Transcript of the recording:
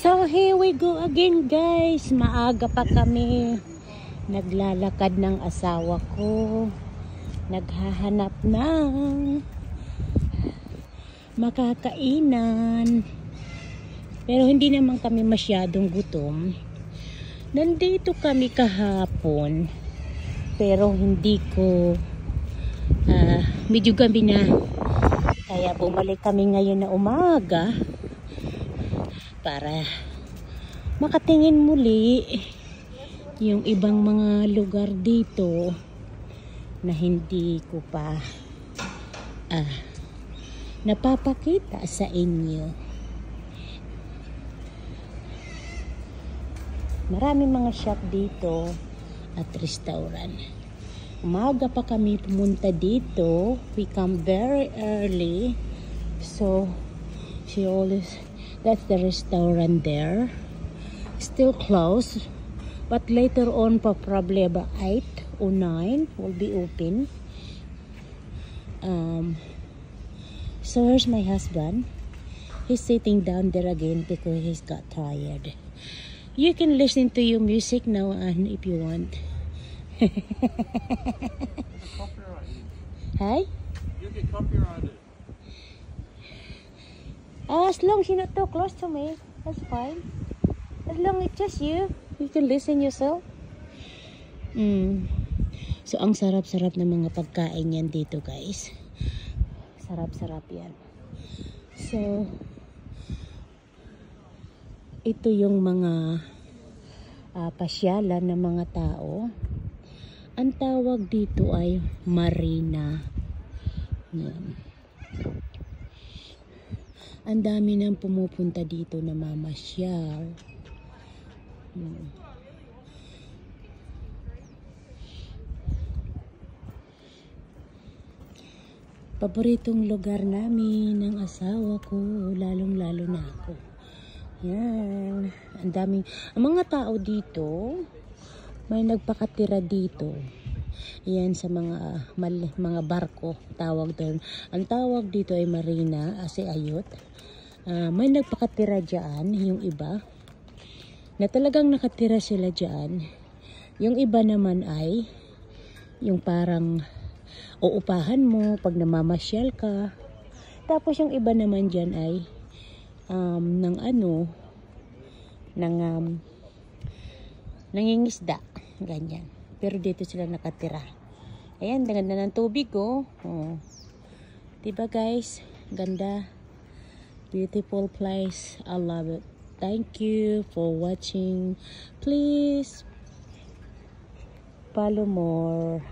So here we go again guys. Maaga pa kami. Naglalakad ng asawa ko. Naghahanap ng makakainan. Pero hindi naman kami masyadong gutom. Nandito kami kahapon. Pero hindi ko medyo gabi na. Kaya bumalik kami ngayon na umaga para makatingin muli yung ibang mga lugar dito na hindi ko pa napapakita sa inyo. Maraming mga shop dito at restaurant. Umaga pa kami pumunta dito. We come very early. So, that's the restaurant there. Still closed. But later on, probably about 8 or 9 will be open. So here's my husband. He's sitting down there again because he's got tired. You can listen to your music now and if you want. Hi? You get copyrighted. As long as you're not too close to me, that's fine. As long as it's just you can listen yourself. So, ang sarap-sarap ng mga pagkain yan dito, guys. Sarap-sarap yan. So, ito yung mga pasyalan ng mga tao. Ang tawag dito ay marina. Yan. Ang dami nang pumupunta dito na mamasyal. Yan. Paboritong lugar namin ng asawa ko, lalong-lalo na ako. Yan. Ang daming, ang mga tao dito, may nagpakatira dito. Yan sa mga barko, tawag doon. Ang tawag dito ay marina, kasi ayot. May nagpakatira dyan, yung iba. Na talagang nakatira sila dyan. Yung iba naman ay, yung parang uupahan mo pag namamasyal ka. Tapos yung iba naman dyan ay, nangingisda. Ganyan. Pero dito sila nakatira. Ayan, ganda ng tubig, oh. Diba guys? Ganda. Beautiful place. I love it. Thank you for watching. Please follow more.